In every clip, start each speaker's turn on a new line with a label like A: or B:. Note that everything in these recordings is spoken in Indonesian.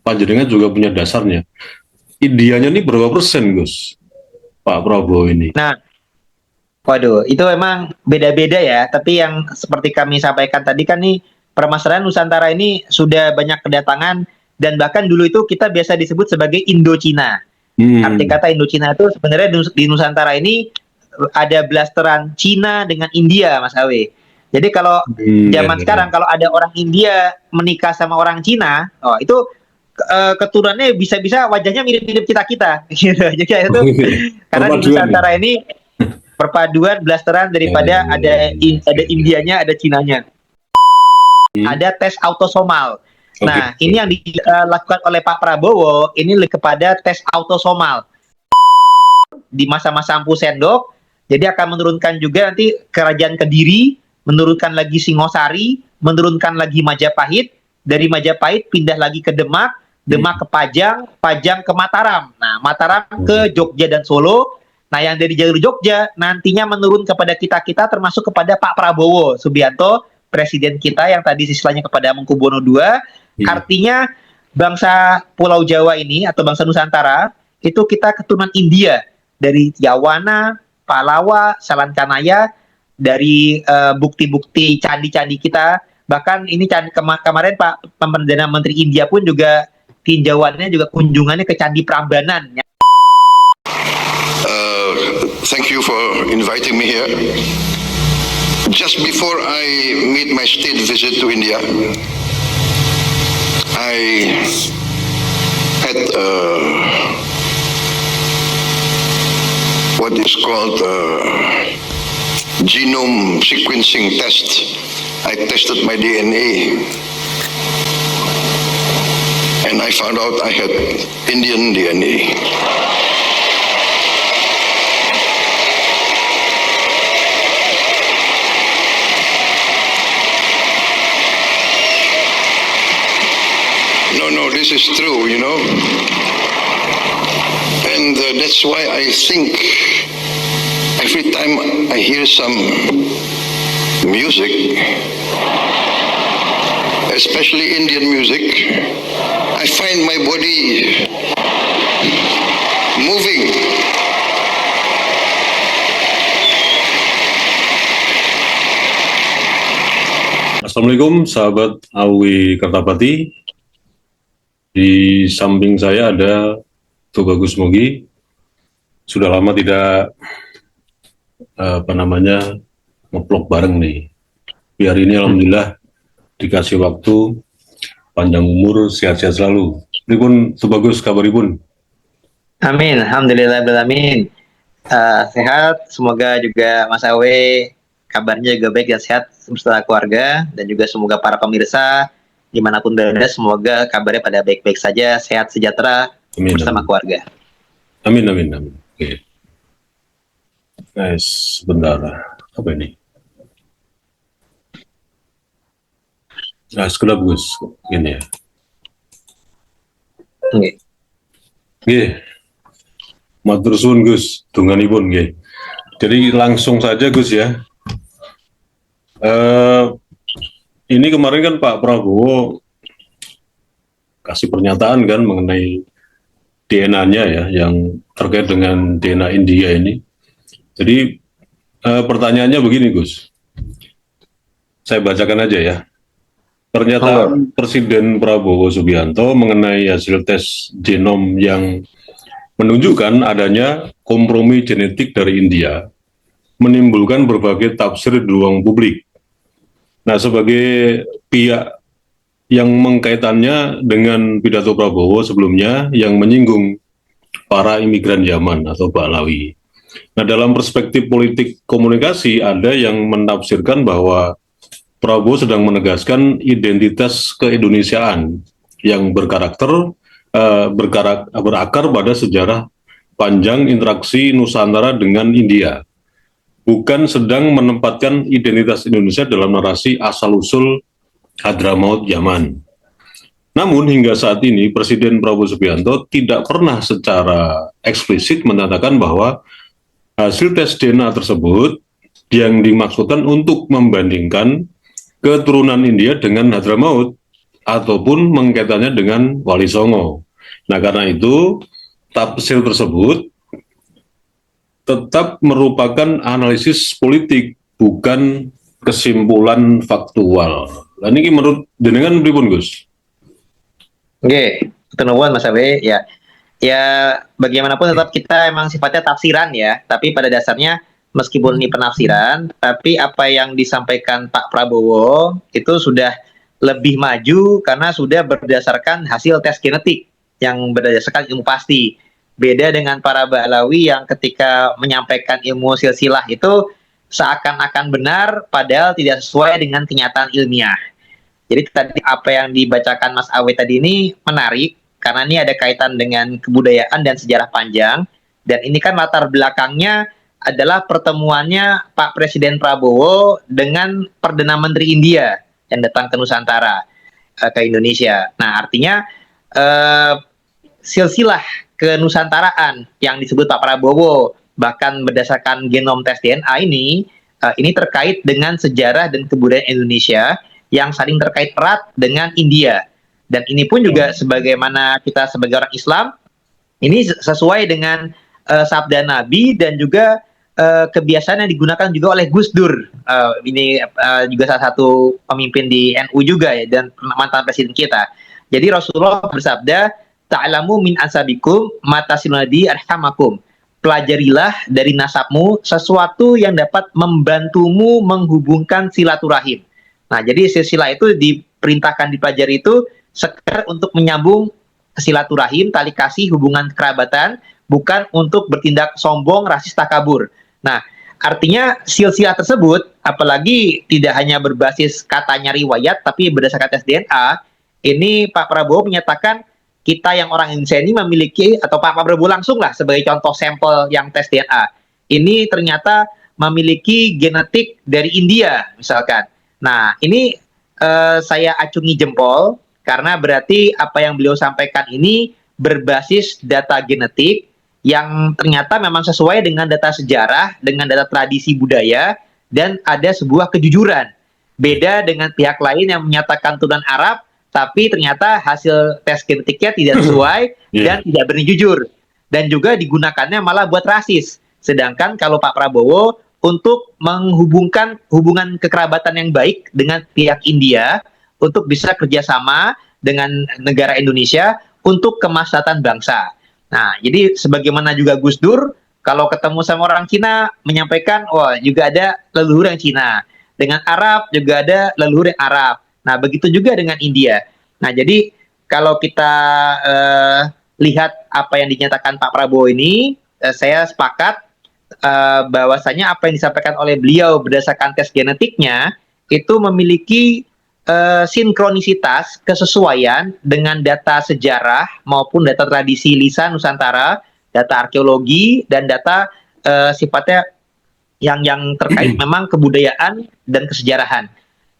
A: panjenengan juga punya dasarnya. Indianya ini berapa persen, Gus? Pak Prabowo ini?
B: Nah, waduh, itu memang beda-beda ya. Tapi yang seperti kami sampaikan tadi kan nih, permasalahan Nusantara ini sudah banyak kedatangan dan bahkan dulu itu kita biasa disebut sebagai Indochina. Arti kata Indochina itu sebenarnya di Nusantara ini ada blasteran Cina dengan India, Mas Awe. Jadi kalau zaman sekarang kalau ada orang India menikah sama orang Cina, oh itu keturunannya bisa-bisa wajahnya mirip-mirip kita-kita gitu. Jadi itu karena di Nusantara ini perpaduan blasteran daripada ada Indianya, ada Cinanya. Ada tes autosomal. Nah, ini yang dilakukan oleh Pak Prabowo ini kepada tes autosomal. Di masa-masa Empu Sendok, jadi akan menurunkan juga nanti Kerajaan Kediri, menurunkan lagi Singosari, menurunkan lagi Majapahit, dari Majapahit pindah lagi ke Demak, Demak ke Pajang, Pajang ke Mataram. Nah, Mataram ke Jogja dan Solo. Nah, yang dari jalur Jogja nantinya menurun kepada kita-kita termasuk kepada Pak Prabowo Subianto, presiden kita yang tadi istilahnya kepada Mangkubuwono II. Artinya bangsa Pulau Jawa ini atau bangsa Nusantara itu kita keturunan India dari Yawana, Palawa, Salankanaya, dari bukti-bukti candi-candi kita. Bahkan ini kemarin Pak Perdana Menteri India pun juga tinjauannya juga kunjungannya ke Candi Prambanan.
C: Thank you for inviting me here. Just before I made my state visit to India, I had what is called genome sequencing test. I tested my DNA and I found out I had Indian DNA. No, this is true, you know. And that's why I think every time I hear some music, especially Indian music, I find my body moving.
A: Assalamualaikum sahabat Awi Kertapati. Di samping saya ada Tubagus Mogi. Sudah lama tidak ngeplok bareng nih. Biar ini alhamdulillah dikasih waktu, panjang umur, sehat-sehat selalu. Pripun Tubagus kabaripun?
B: Amin, alhamdulillah alamin. Sehat, semoga juga Mas Awe kabarnya juga baik dan sehat beserta keluarga, dan juga semoga para pemirsa dimanapun berada, semoga kabarnya pada baik-baik saja, sehat sejahtera bersama keluarga.
A: Amin. Oke. Nice, sebentar. Apa ini? Nah, sekedap Gus, ini ya. Oke. Matur suwun Gus, dunganipun nggih. Jadi langsung saja Gus ya. Ini kemarin kan Pak Prabowo kasih pernyataan kan mengenai DNA-nya ya, yang terkait dengan DNA India ini. Jadi pertanyaannya begini Gus, saya bacakan aja ya. Pernyataan Presiden Prabowo Subianto mengenai hasil tes genom yang menunjukkan adanya kompromi genetik dari India menimbulkan berbagai tafsir di ruang publik. Nah, sebagai pihak yang mengkaitannya dengan pidato Prabowo sebelumnya yang menyinggung para imigran Yaman atau Balawi. Nah, dalam perspektif politik komunikasi ada yang menafsirkan bahwa Prabowo sedang menegaskan identitas keindonesiaan yang berakar pada sejarah panjang interaksi Nusantara dengan India, bukan sedang menempatkan identitas Indonesia dalam narasi asal-usul Hadramaut Yaman. Namun hingga saat ini Presiden Prabowo Subianto tidak pernah secara eksplisit menyatakan bahwa hasil tes DNA tersebut yang dimaksudkan untuk membandingkan keturunan India dengan Hadramaut ataupun mengkaitannya dengan Wali Songo. Nah, karena itu tafsir tersebut tetap merupakan analisis politik, bukan kesimpulan faktual. Nah, ini menurut jenengan pripun, Gus?
B: Oke, ketenuan Mas Abe ya. Ya bagaimanapun tetap kita emang sifatnya tafsiran ya, tapi pada dasarnya meskipun ini penafsiran, tapi apa yang disampaikan Pak Prabowo itu sudah lebih maju karena sudah berdasarkan hasil tes genetik yang berdasarkan ilmu pasti. Beda dengan para Ba'alawi yang ketika menyampaikan ilmu silsilah itu seakan-akan benar padahal tidak sesuai dengan kenyataan ilmiah. Jadi tadi apa yang dibacakan Mas Awe tadi ini menarik karena ini ada kaitan dengan kebudayaan dan sejarah panjang, dan ini kan latar belakangnya adalah pertemuannya Pak Presiden Prabowo dengan Perdana Menteri India yang datang ke Nusantara, ke Indonesia. Nah artinya silsilah kenusantaraan yang disebut Pak Prabowo bahkan berdasarkan genom tes DNA ini terkait dengan sejarah dan kebudayaan Indonesia yang saling terkait erat dengan India. Dan ini pun juga sebagaimana kita sebagai orang Islam, ini sesuai dengan sabda Nabi dan juga kebiasaan yang digunakan juga oleh Gus Dur. Ini juga salah satu pemimpin di NU juga ya, dan mantan presiden kita. Jadi Rasulullah bersabda, ta'lamu min asabikum matasilunadi arhamakum. Pelajarilah dari nasabmu sesuatu yang dapat membantumu menghubungkan silaturahim. Nah, jadi silsilah itu diperintahkan dipelajari itu sekedar untuk menyambung silaturahim, tali kasih, hubungan kerabatan, bukan untuk bertindak sombong, rasis, takabur. Nah, artinya silsilah tersebut, apalagi tidak hanya berbasis katanya riwayat, tapi berdasarkan tes DNA, ini Pak Prabowo menyatakan kita yang orang Indonesia ini memiliki, atau Pak Prabowo langsung lah sebagai contoh sampel yang tes DNA, ini ternyata memiliki genetik dari India, misalkan. Nah, ini saya acungi jempol, karena berarti apa yang beliau sampaikan ini berbasis data genetik yang ternyata memang sesuai dengan data sejarah, dengan data tradisi budaya, dan ada sebuah kejujuran. Beda dengan pihak lain yang menyatakan turunan Arab, tapi ternyata hasil tes genetiknya tidak sesuai dan tidak berani jujur. Dan juga digunakannya malah buat rasis. Sedangkan kalau Pak Prabowo untuk menghubungkan hubungan kekerabatan yang baik dengan pihak India untuk bisa kerjasama dengan negara Indonesia untuk kemaslahatan bangsa. Nah, jadi sebagaimana juga Gus Dur, kalau ketemu sama orang Cina menyampaikan, wah juga ada leluhur yang Cina. Dengan Arab juga ada leluhur yang Arab. Nah, begitu juga dengan India. Nah, jadi kalau kita lihat apa yang dinyatakan Pak Prabowo ini, saya sepakat bahwasanya apa yang disampaikan oleh beliau berdasarkan tes genetiknya itu memiliki sinkronisitas, kesesuaian dengan data sejarah maupun data tradisi lisan Nusantara, data arkeologi dan data sifatnya yang terkait memang kebudayaan dan kesejarahan.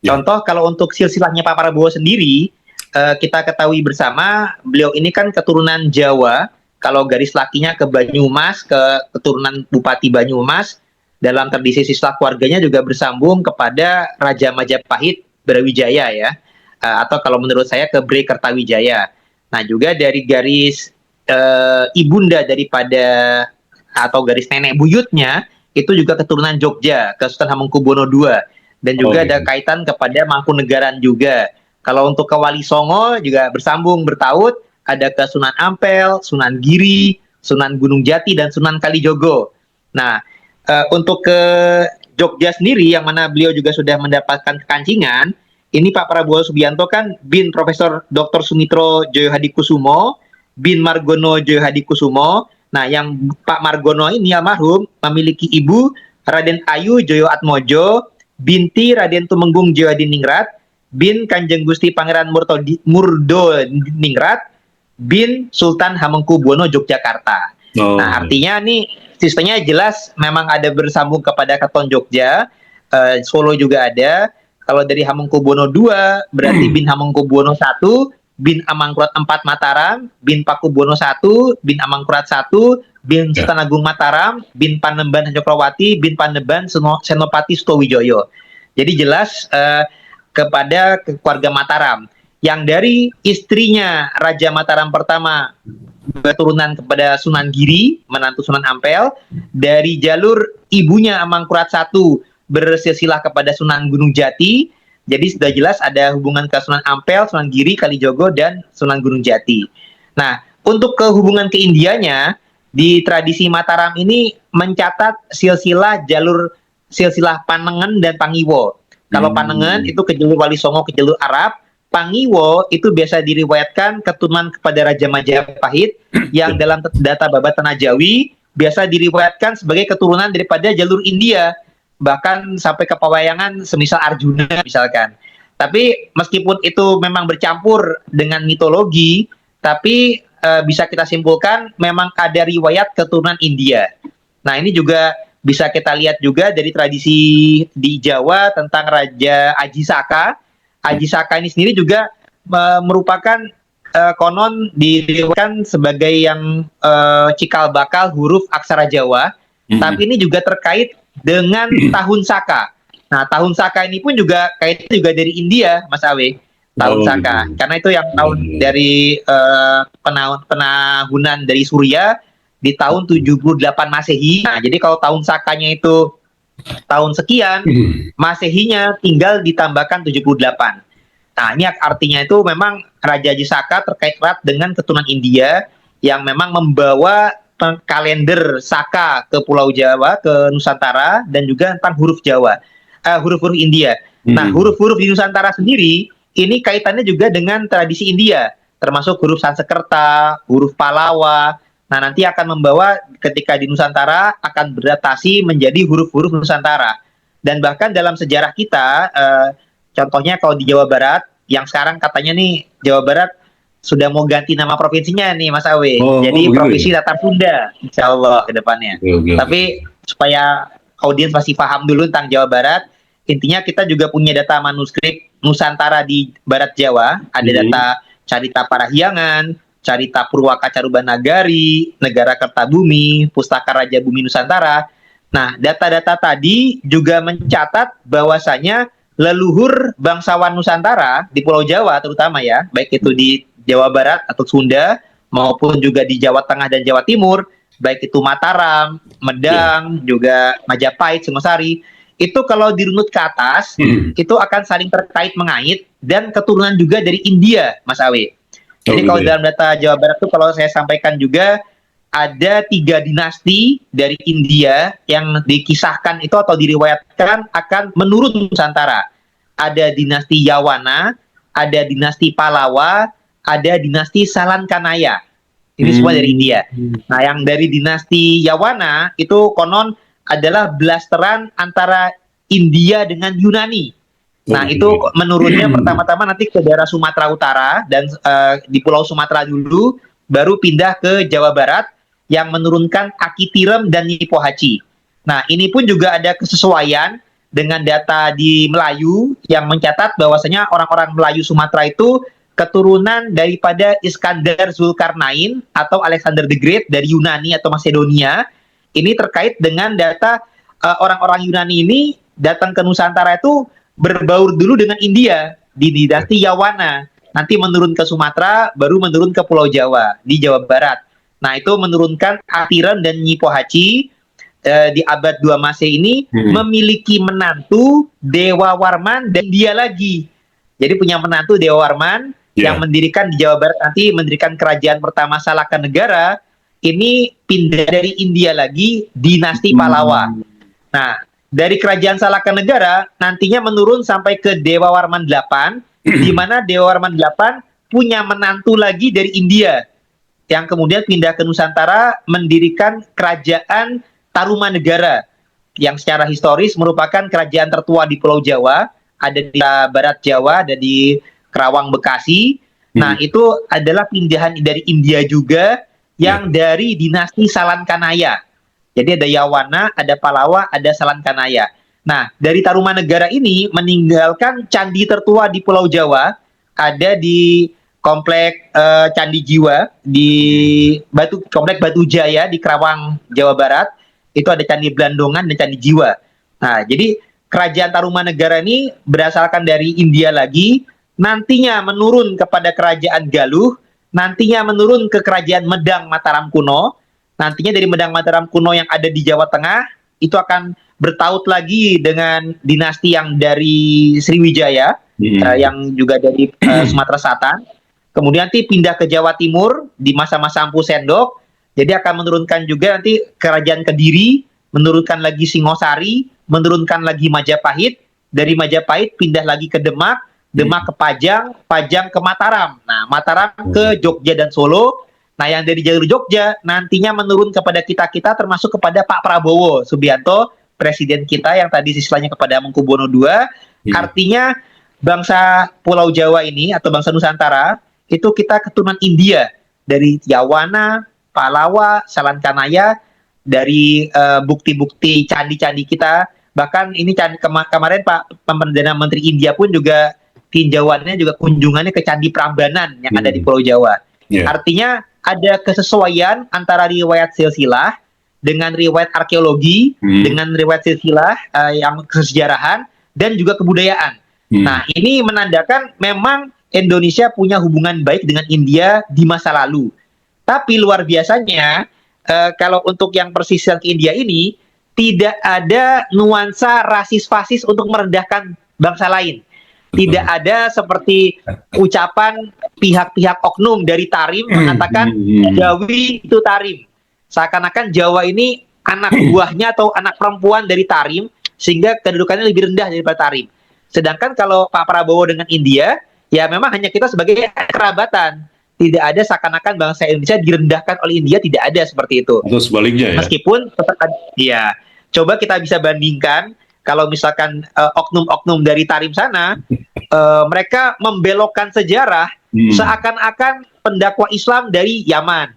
B: Contoh kalau untuk silsilahnya Pak Prabowo sendiri, kita ketahui bersama beliau ini kan keturunan Jawa. Kalau garis lakinya ke Banyumas, ke keturunan Bupati Banyumas, dalam tradisi silsilah keluarganya juga bersambung kepada Raja Majapahit Brawijaya ya, atau kalau menurut saya ke Bre Kertawijaya. Nah juga dari garis ibunda daripada atau garis nenek buyutnya itu juga keturunan Jogja ke Sultan Hamengkubuwono II, dan juga ada kaitan kepada Mangkunegaran juga. Kalau untuk ke Wali Songo juga bersambung bertaut, ada ke Sunan Ampel, Sunan Giri, Sunan Gunung Jati, dan Sunan Kalijogo. Nah, untuk ke Jogja sendiri, yang mana beliau juga sudah mendapatkan kekancingan, ini Pak Prabowo Subianto kan bin Profesor Dr. Sumitro Joyo Hadikusumo, bin Margono Joyo Hadikusumo. Nah, yang Pak Margono ini almarhum memiliki ibu Raden Ayu Joyo Atmojo, binti Raden Tumenggung Joyo Hadiningrat, bin Kanjeng Gusti Pangeran Murdo Ningrat, bin Sultan Hamengkubuwono Yogyakarta. Nah, artinya nih sistemnya jelas memang ada bersambung kepada Keton Jogja, Solo juga ada. Kalau dari Hamengkubuwono II berarti bin Hamengkubuwono I, bin Amangkurat IV Mataram, bin Pakubuwono I, bin Amangkurat I, bin Sultan Agung Mataram, bin Panembahan Cokrawati, bin Panembahan Senopati Sutowijoyo. Jadi jelas kepada keluarga Mataram. yang dari istrinya Raja Mataram pertama keturunan kepada Sunan Giri, menantu Sunan Ampel, dari jalur ibunya Amangkurat I bersilsilah kepada Sunan Gunung Jati. Jadi sudah jelas ada hubungan ke Sunan Ampel, Sunan Giri, Kalijogo, dan Sunan Gunung Jati. Nah, untuk kehubungan ke Indianya, di tradisi Mataram ini mencatat silsilah Panengen dan Pangiwo. Kalau Panengen itu ke jalur Wali Songo, ke jalur Arab. Pangiwo itu biasa diriwayatkan keturunan kepada Raja Majapahit yang dalam data Babat Tanah Jawi biasa diriwayatkan sebagai keturunan daripada jalur India, bahkan sampai ke pewayangan semisal Arjuna misalkan. Tapi meskipun itu memang bercampur dengan mitologi, tapi bisa kita simpulkan memang ada riwayat keturunan India. Nah, ini juga bisa kita lihat juga dari tradisi di Jawa tentang Raja Aji Saka. Aji Saka ini sendiri juga merupakan konon diriwayatkan sebagai yang cikal bakal huruf aksara Jawa, tapi ini juga terkait dengan tahun Saka. Nah, tahun Saka ini pun juga kaitnya juga dari India, Mas Awe. Tahun Saka, karena itu yang tahun dari penahunan dari Surya di tahun 78 Masehi. Nah, jadi kalau tahun Sakanya itu tahun sekian, Masehinya tinggal ditambahkan 78. Nah, ini artinya itu memang Raja Aji Saka terkait erat dengan keturunan India yang memang membawa kalender Saka ke Pulau Jawa, ke Nusantara, dan juga tentang huruf Jawa, huruf-huruf India. Nah, huruf-huruf di Nusantara sendiri, ini kaitannya juga dengan tradisi India, termasuk huruf Sanskerta, huruf Palawa. Nah, nanti akan membawa ketika di Nusantara akan beradaptasi menjadi huruf-huruf Nusantara. Dan bahkan dalam sejarah kita, contohnya kalau di Jawa Barat, yang sekarang katanya nih Jawa Barat sudah mau ganti nama provinsinya nih Mas Awe. Jadi Provinsi Tatar Sunda, insya Allah ke depannya. Tapi supaya audiens masih paham dulu tentang Jawa Barat, intinya kita juga punya data manuskrip Nusantara di Barat Jawa. Ada data Carita Parahyangan, Carita Purwaka Carubanagari, Negara Kertabumi, Pustaka Raja Bumi Nusantara. Nah, data-data tadi juga mencatat bahwasanya leluhur bangsawan Nusantara di Pulau Jawa terutama ya, baik itu di Jawa Barat atau Sunda maupun juga di Jawa Tengah dan Jawa Timur, baik itu Mataram, Medang, juga Majapahit, Singosari, itu kalau dirunut ke atas, itu akan saling terkait mengait dan keturunan juga dari India, Mas Awe. Jadi kalau dalam data Jawa Barat itu kalau saya sampaikan juga ada 3 dinasti dari India yang dikisahkan itu atau diriwayatkan akan menurun Nusantara. Ada dinasti Yawana, ada dinasti Palawa, ada dinasti Salankanaya. Ini semua dari India. Nah, yang dari dinasti Yawana itu konon adalah blasteran antara India dengan Yunani. Nah, itu menurunnya pertama-tama nanti ke daerah Sumatera Utara dan di Pulau Sumatera dulu, baru pindah ke Jawa Barat yang menurunkan Akitirem dan Nipohaci. Nah, ini pun juga ada kesesuaian dengan data di Melayu yang mencatat bahwasanya orang-orang Melayu Sumatera itu keturunan daripada Iskandar Zulkarnain atau Alexander the Great dari Yunani atau Macedonia. Ini terkait dengan data orang-orang Yunani ini datang ke Nusantara itu berbaur dulu dengan India di dinasti Yawana. Nanti menurun ke Sumatera, baru menurun ke Pulau Jawa di Jawa Barat. Nah, itu menurunkan Atiran dan Nyipohaci di abad 2 Masehi ini memiliki menantu Dewa Warman dan dia lagi. Jadi punya menantu Dewa Warman yang mendirikan di Jawa Barat, nanti mendirikan kerajaan pertama Salaka Negara. Ini pindah dari India lagi, dinasti Palawa. Nah, dari kerajaan Salaka Negara nantinya menurun sampai ke Dewa Warman 8, di mana Dewa Warman 8 punya menantu lagi dari India yang kemudian pindah ke Nusantara mendirikan kerajaan Tarumanegara yang secara historis merupakan kerajaan tertua di Pulau Jawa, ada di Barat Jawa, ada di Kerawang, Bekasi. Nah, itu adalah pindahan dari India juga yang dari dinasti Salankanaya. Jadi ada Yawana, ada Palawa, ada Salankanaya. Nah, dari Tarumanegara ini meninggalkan candi tertua di Pulau Jawa, ada di Komplek Candi Jiwa di Komplek Batu Jaya di Kerawang, Jawa Barat. Itu ada Candi Blandongan dan Candi Jiwa. Nah, jadi kerajaan Tarumanegara ini berasalkan dari India lagi, nantinya menurun kepada kerajaan Galuh, nantinya menurun ke kerajaan Medang Mataram kuno, nantinya dari Medang Mataram kuno yang ada di Jawa Tengah itu akan bertaut lagi dengan dinasti yang dari Sriwijaya, yang juga dari Sumatera Selatan. Kemudian nanti pindah ke Jawa Timur di masa-masa Empu Sendok. Jadi akan menurunkan juga nanti kerajaan Kediri, menurunkan lagi Singosari, menurunkan lagi Majapahit, dari Majapahit pindah lagi ke Demak, Demak ke Pajang, Pajang ke Mataram. Nah, Mataram ke Jogja dan Solo. Nah, yang dari jalur Jogja nantinya menurun kepada kita-kita termasuk kepada Pak Prabowo Subianto, presiden kita yang tadi sisanya kepada Mangkubono II. Artinya bangsa Pulau Jawa ini atau bangsa Nusantara itu kita keturunan India dari Yawana, Palawa, Salankanaya, dari bukti-bukti candi-candi kita. Bahkan ini kemarin Pak Perdana Menteri India pun juga tinjauannya juga kunjungannya ke Candi Prambanan yang ada di Pulau Jawa. Artinya ada kesesuaian antara riwayat silsilah dengan riwayat arkeologi, dengan riwayat silsilah yang kesejarahan dan juga kebudayaan. Nah, ini menandakan memang Indonesia punya hubungan baik dengan India di masa lalu. Tapi luar biasanya, kalau untuk yang persisian ke India ini, tidak ada nuansa rasis-fasis untuk merendahkan bangsa lain. Tidak ada seperti ucapan pihak-pihak oknum dari Tarim mengatakan Jawi itu Tarim. Seakan-akan Jawa ini anak buahnya atau anak perempuan dari Tarim, sehingga kedudukannya lebih rendah daripada Tarim. Sedangkan kalau Pak Prabowo dengan India, ya memang hanya kita sebagai kerabatan. Tidak ada seakan-akan bangsa Indonesia direndahkan oleh India, tidak ada seperti itu.
A: Atau sebaliknya ya?
B: Meskipun, ya, coba kita bisa bandingkan, kalau misalkan oknum-oknum dari Tarim sana, mereka membelokkan sejarah seakan-akan pendakwa Islam dari Yaman.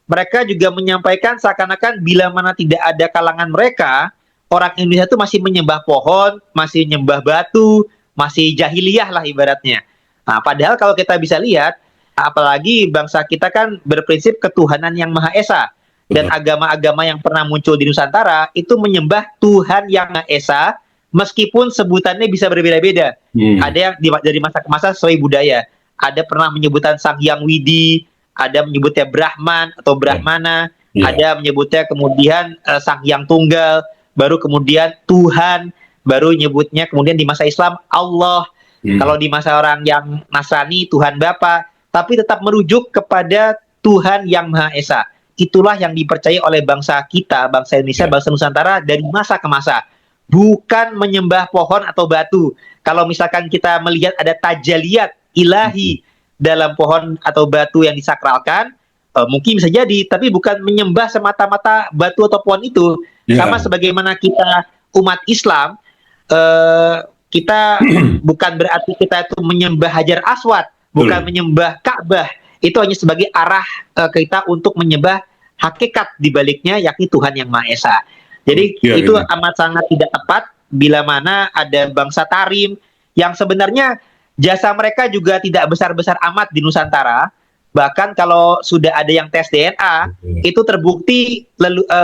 B: Mereka juga menyampaikan seakan-akan bila mana tidak ada kalangan mereka, orang Indonesia itu masih menyembah pohon, masih menyembah batu, masih jahiliyah lah ibaratnya. Nah, padahal kalau kita bisa lihat, apalagi bangsa kita kan berprinsip ketuhanan yang Maha Esa. Dan agama-agama yang pernah muncul di Nusantara itu menyembah Tuhan yang Maha Esa, meskipun sebutannya bisa berbeda-beda. Ada yang dari masa ke masa sesuai budaya. Ada pernah menyebutkan Sang Hyang Widi, ada menyebutnya Brahman atau Brahmana, ada menyebutnya kemudian Sang Hyang Tunggal, baru kemudian Tuhan, baru nyebutnya kemudian di masa Islam Allah. Kalau di masa orang yang Nasrani Tuhan Bapa, tapi tetap merujuk kepada Tuhan yang Maha Esa. Itulah yang dipercaya oleh bangsa kita, bangsa Indonesia, bangsa Nusantara dari masa ke masa. Bukan menyembah pohon atau batu. Kalau misalkan kita melihat ada tajaliyat ilahi dalam pohon atau batu yang disakralkan, mungkin bisa jadi, tapi bukan menyembah semata-mata batu atau pohon itu. Sama sebagaimana kita umat Islam, kita bukan berarti kita itu menyembah Hajar Aswad, bukan menyembah Ka'bah. Itu hanya sebagai arah kita untuk menyembah hakikat di baliknya, yakni Tuhan yang Maha Esa. Jadi itu amat sangat tidak tepat bila mana ada bangsa Tarim yang sebenarnya jasa mereka juga tidak besar-besar amat di Nusantara. Bahkan kalau sudah ada yang tes DNA, itu terbukti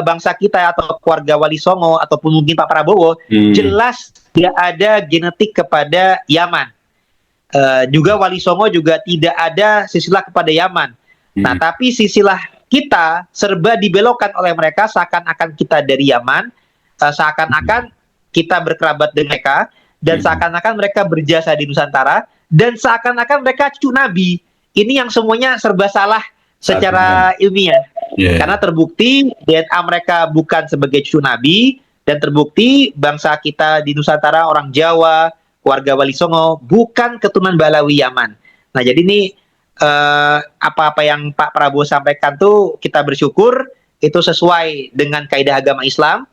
B: bangsa kita atau keluarga Wali Songo ataupun mungkin Pak Prabowo jelas tidak ada genetik kepada Yaman. Juga Wali Songo juga tidak ada silsilah kepada Yaman. Nah, tapi silsilah kita serba dibelokkan oleh mereka seakan-akan kita dari Yaman, seakan-akan kita berkerabat dengan mereka, dan seakan-akan mereka berjasa di Nusantara, dan seakan-akan mereka cucu Nabi. Ini yang semuanya serba salah secara ilmiah. Karena terbukti DNA mereka bukan sebagai cucu Nabi, dan terbukti bangsa kita di Nusantara, orang Jawa, warga Wali Songo, bukan keturunan Balawi Yaman. Nah, jadi ini apa-apa yang Pak Prabowo sampaikan tuh kita bersyukur itu sesuai dengan kaidah agama Islam.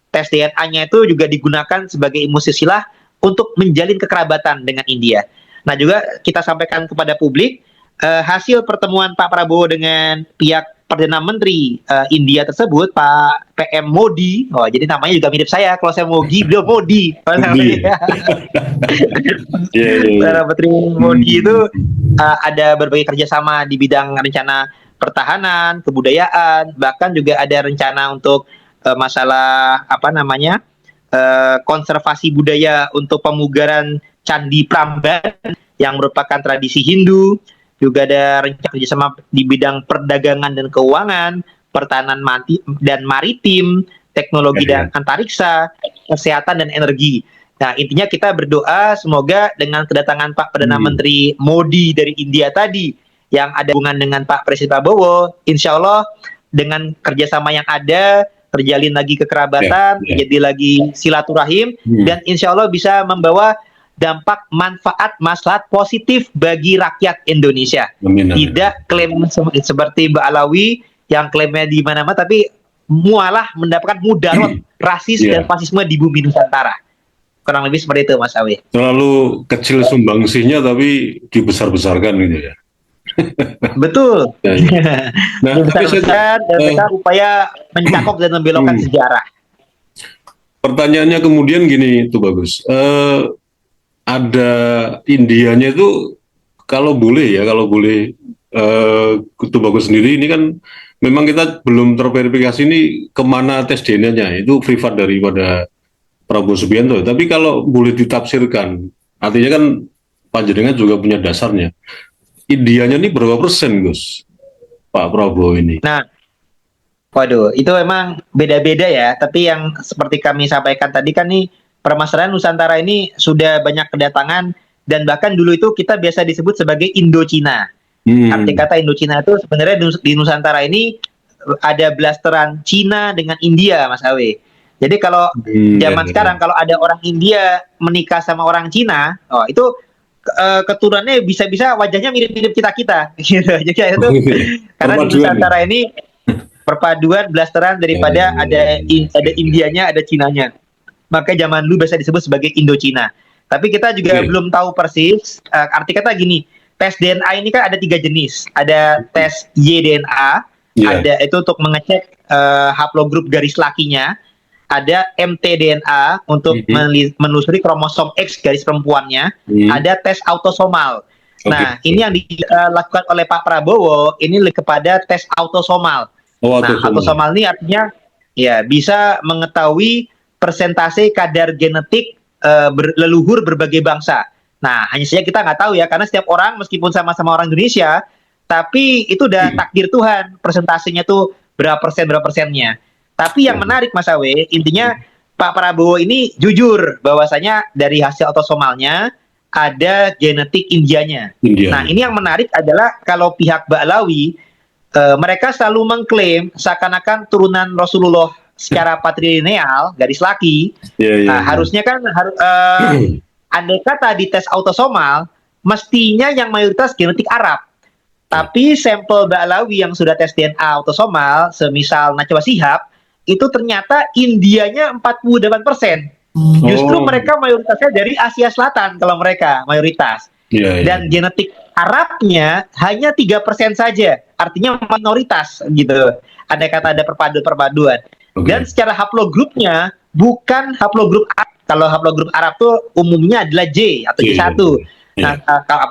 B: Tes DNA-nya itu juga digunakan sebagai ilmu silsilah untuk menjalin kekerabatan dengan India. Nah, juga kita sampaikan kepada publik hasil pertemuan Pak Prabowo dengan pihak Perdana Menteri India tersebut, Pak PM Modi. Oh, jadi namanya juga mirip saya. Kalau saya Modi, beliau Modi. Perdana Menteri Modi itu ada berbagai kerjasama di bidang rencana pertahanan, kebudayaan, bahkan juga ada rencana untuk masalah konservasi budaya untuk pemugaran Candi Prambanan yang merupakan tradisi Hindu, juga ada rencana kerjasama di bidang perdagangan dan keuangan, pertahanan dan maritim, teknologi dan antariksa, kesehatan dan energi. Nah, intinya kita berdoa semoga dengan kedatangan Pak Perdana Menteri Modi dari India tadi, yang ada hubungan dengan Pak Presiden Prabowo, insya Allah dengan kerjasama yang ada, terjalin lagi kekerabatan, terjadi lagi silaturahim, dan insya Allah bisa membawa dampak manfaat maslahat positif bagi rakyat Indonesia. Tidak klaim seperti Mbak Alawi yang klaimnya di mana-mana, tapi mualah mendapatkan mudarat rasis dan fasisme di bumi Nusantara. Kurang lebih seperti itu, Mas Awi.
A: Terlalu kecil sumbangsihnya tapi dibesar-besarkan gitu ya.
B: Betul.
A: Nah,
B: dibesar-besarkan dan mereka upaya mencakup dan membelokkan sejarah.
A: Pertanyaannya kemudian gini, itu bagus. Ada Indianya itu kalau boleh itu bagus sendiri, ini kan memang kita belum terverifikasi ini kemana tes DNA-nya, itu privat daripada Prabowo Subianto. Tapi kalau boleh ditafsirkan, artinya kan panjenengan juga punya dasarnya. Indianya ini berapa persen, Gus? Pak Prabowo ini?
B: Nah, waduh, itu memang beda-beda ya. Tapi yang seperti kami sampaikan tadi kan nih, permasalahan Nusantara ini sudah banyak kedatangan, dan bahkan dulu itu kita biasa disebut sebagai Indochina. Arti kata Indochina itu sebenarnya di Nusantara ini ada blasteran Cina dengan India, Mas Awe. Jadi kalau zaman sekarang kalau ada orang India menikah sama orang Cina, itu keturunannya bisa-bisa wajahnya mirip-mirip kita-kita. Gitu. Jadi itu karena di Nusantara ini perpaduan blasteran daripada ada Indianya, ada Cinanya. Maka zaman dulu biasa disebut sebagai Indochina. Tapi kita juga belum tahu persis. Arti kata gini, tes DNA ini kan ada 3 jenis. Ada tes Y-DNA, ada itu untuk mengecek haplogrup garis lakinya. Ada mtDNA untuk menelusuri kromosom X garis perempuannya. Ada tes autosomal. Nah, ini yang dilakukan oleh Pak Prabowo ini kepada tes autosomal. Autosomal ini artinya ya bisa mengetahui persentase kadar genetik leluhur berbagai bangsa. Nah, hanya saja kita nggak tahu ya, karena setiap orang meskipun sama-sama orang Indonesia, tapi itu udah takdir Tuhan, persentasenya tuh berapa persennya. Tapi yang menarik, Mas Awe, intinya Pak Prabowo ini jujur bahwasanya dari hasil autosomalnya ada genetik Indianya. Nah, ini yang menarik adalah kalau pihak Ba'lawi, mereka selalu mengklaim seakan-akan turunan Rasulullah secara patrilineal, garis laki. Harusnya kan andai kata di tes autosomal, mestinya yang mayoritas genetik Arab. Tapi sampel Ba'lawi yang sudah tes DNA autosomal, semisal Najwa Shihab, itu ternyata Indianya 48%. Justru mereka mayoritasnya dari Asia Selatan kalau mereka mayoritas. Dan genetik Arabnya hanya 3% saja. Artinya minoritas gitu. Andai kata ada perpaduan. Dan secara haplogrupnya bukan haplogrup Arab. Kalau haplogrup Arab tuh umumnya adalah J atau J1. Nah,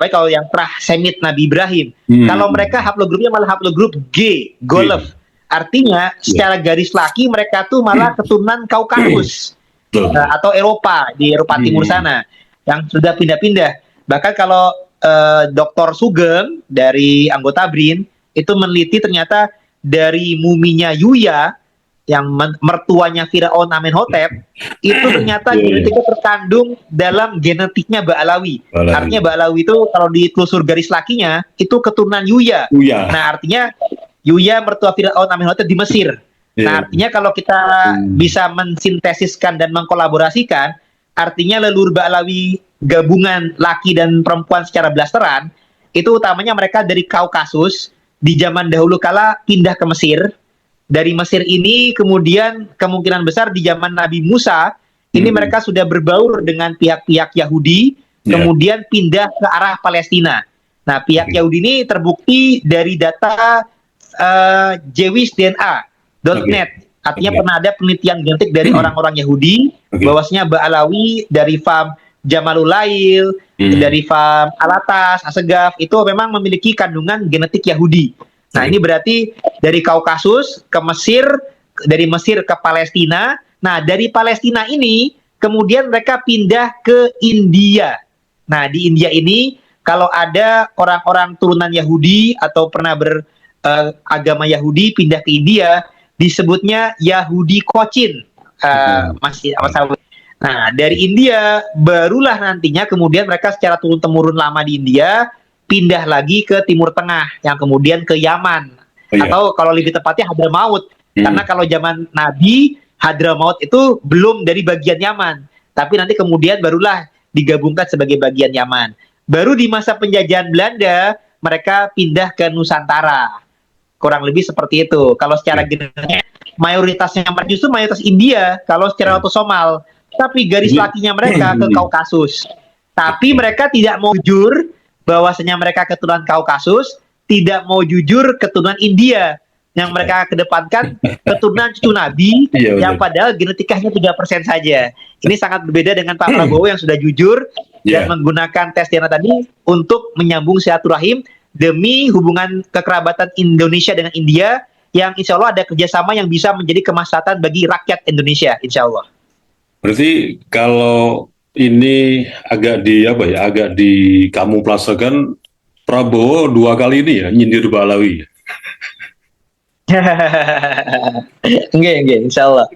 B: kalau yang Semit Nabi Ibrahim. Kalau mereka haplogrupnya malah haplogrup G, Golf. Artinya secara garis laki mereka tuh malah keturunan Kaukasus atau Eropa, di Eropa Timur sana yang sudah pindah-pindah. Bahkan kalau Dr. Sugeng dari anggota BRIN itu meneliti ternyata dari muminya Yuya yang mertuanya Firaun Amenhotep itu ternyata genetiknya terkandung dalam genetiknya Ba'lawi. Artinya Ba'lawi itu kalau ditelusur garis lakinya itu keturunan Yuya. Nah, artinya Yuya mertua Firaun Amenhotep di Mesir. Nah, artinya kalau kita bisa mensintesiskan dan mengkolaborasikan, artinya leluhur Ba'lawi gabungan laki dan perempuan secara blasteran, itu utamanya mereka dari Kaukasus, di zaman dahulu kala pindah ke Mesir. Dari Mesir ini kemudian kemungkinan besar di zaman Nabi Musa, ini mereka sudah berbaur dengan pihak-pihak Yahudi, kemudian pindah ke arah Palestina. Nah, pihak Yahudi ini terbukti dari data jewishdna.net. Artinya pernah ada penelitian genetik dari orang-orang Yahudi, bahwasanya Ba'lawi dari fam Jamalul Lail, dari fam Alatas, Asegaf, itu memang memiliki kandungan genetik Yahudi. Nah, ini berarti dari Kaukasus ke Mesir, dari Mesir ke Palestina. Nah, dari Palestina ini kemudian mereka pindah ke India. Nah, di India ini kalau ada orang-orang turunan Yahudi atau pernah beragama Yahudi pindah ke India, disebutnya Yahudi Kocin, Mas Awi. Nah, dari India barulah nantinya kemudian mereka secara turun-temurun lama di India pindah lagi ke Timur Tengah, yang kemudian ke Yaman, atau kalau lebih tepatnya Hadramaut. Karena kalau zaman Nabi, Hadramaut itu belum dari bagian Yaman, tapi nanti kemudian barulah digabungkan sebagai bagian Yaman. Baru di masa penjajahan Belanda, mereka pindah ke Nusantara. Kurang lebih seperti itu. Kalau secara generalnya, mayoritasnya justru mayoritas India, kalau secara autosomal. Tapi garis lakinya mereka ke Kaukasus. Tapi mereka tidak mau jujur bahwasanya mereka keturunan Kaukasus, tidak mau jujur keturunan India. Yang mereka kedepankan keturunan cucu Nabi, yang padahal genetikanya 3% saja. Ini sangat berbeda dengan Pak Prabowo yang sudah jujur dan menggunakan tes DNA tadi untuk menyambung silaturahim demi hubungan kekerabatan Indonesia dengan India, yang insya Allah ada kerjasama yang bisa menjadi kemaslahatan bagi rakyat Indonesia, insya Allah.
A: Berarti kalau ini agak dikamuflasekan, Prabowo 2 kali ini ya nyindir Balawi.
B: Enggak, insya Allah.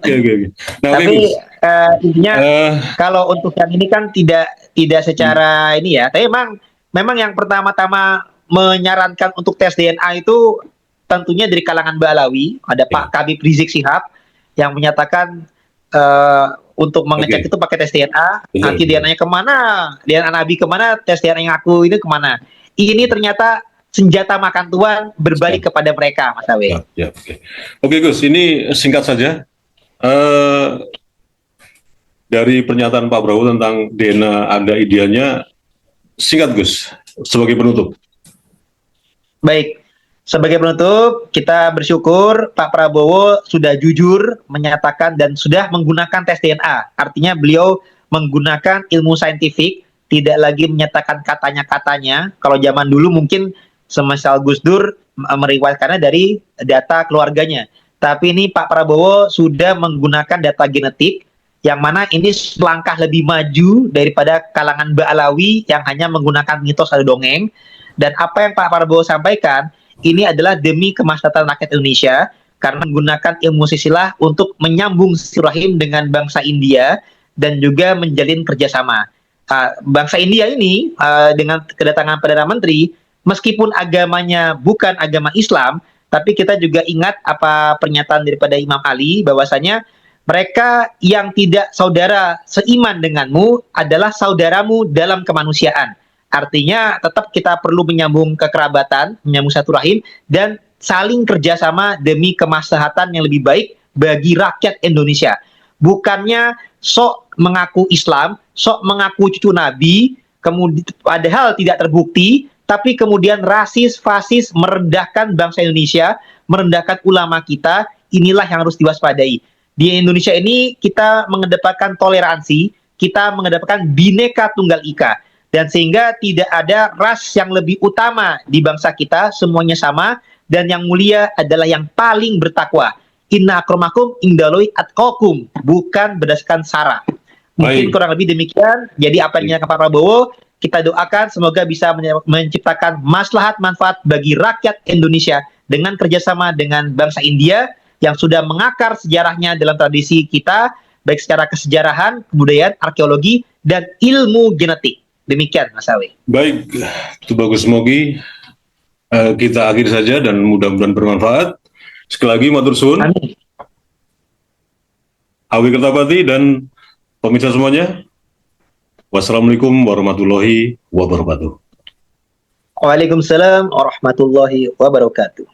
A: Nah,
B: tapi intinya kalau untuk yang ini kan tidak secara ini ya. Tapi memang yang pertama-tama menyarankan untuk tes DNA itu tentunya dari kalangan Balawi. Ada Pak Habib Rizik Syihab yang menyatakan untuk mengecek itu pakai tes DNA. Nanti DNA-nya kemana? DNA Nabi kemana? Tes DNA yang aku ini kemana? Ini ternyata senjata makan tuan berbalik kepada mereka, Mas Awi.
A: Oke, Gus, ini singkat saja. Dari pernyataan Pak Prabowo tentang DNA ada idealnya, singkat Gus, sebagai penutup.
B: Baik, sebagai penutup, kita bersyukur Pak Prabowo sudah jujur menyatakan dan sudah menggunakan tes DNA. Artinya beliau menggunakan ilmu saintifik, tidak lagi menyatakan katanya-katanya. Kalau zaman dulu mungkin semisal Gus Dur meriwayatkannya dari data keluarganya. Tapi ini Pak Prabowo sudah menggunakan data genetik, yang mana ini selangkah lebih maju daripada kalangan Ba'alawi yang hanya menggunakan mitos atau dongeng. Dan apa yang Pak Prabowo sampaikan, ini adalah demi kemaslahatan rakyat Indonesia, karena menggunakan ilmu silsilah untuk menyambung silaturahim dengan bangsa India, dan juga menjalin kerjasama. Bangsa India ini, dengan kedatangan Perdana Menteri, meskipun agamanya bukan agama Islam, tapi kita juga ingat apa pernyataan daripada Imam Ali, bahwasanya mereka yang tidak saudara seiman denganmu adalah saudaramu dalam kemanusiaan. Artinya tetap kita perlu menyambung kekerabatan, menyambung silaturahim, dan saling kerjasama demi kemaslahatan yang lebih baik bagi rakyat Indonesia. Bukannya sok mengaku Islam, sok mengaku cucu Nabi, kemudian padahal tidak terbukti, tapi kemudian rasis, fasis, merendahkan bangsa Indonesia, merendahkan ulama kita. Inilah yang harus diwaspadai. Di Indonesia ini kita mengedepankan toleransi, kita mengedepankan Bhinneka Tunggal Ika, dan sehingga tidak ada ras yang lebih utama di bangsa kita, semuanya sama, dan yang mulia adalah yang paling bertakwa. Inna akramakum indallahi atqakum, bukan berdasarkan sara. Mungkin kurang lebih demikian. Jadi apa yang dinyatakan Pak Prabowo, kita doakan semoga bisa menciptakan maslahat manfaat bagi rakyat Indonesia dengan kerjasama dengan bangsa India yang sudah mengakar sejarahnya dalam tradisi kita, baik secara kesejarahan, kebudayaan, arkeologi, dan ilmu genetik. Demikian, Mas Awi.
A: Baik, itu bagus. Semoga kita akhiri saja dan mudah-mudahan bermanfaat. Sekali lagi, matur suwun. Awi Kertapati dan pemirsa semuanya. Wassalamualaikum warahmatullahi wabarakatuh.
B: Waalaikumsalam warahmatullahi wabarakatuh.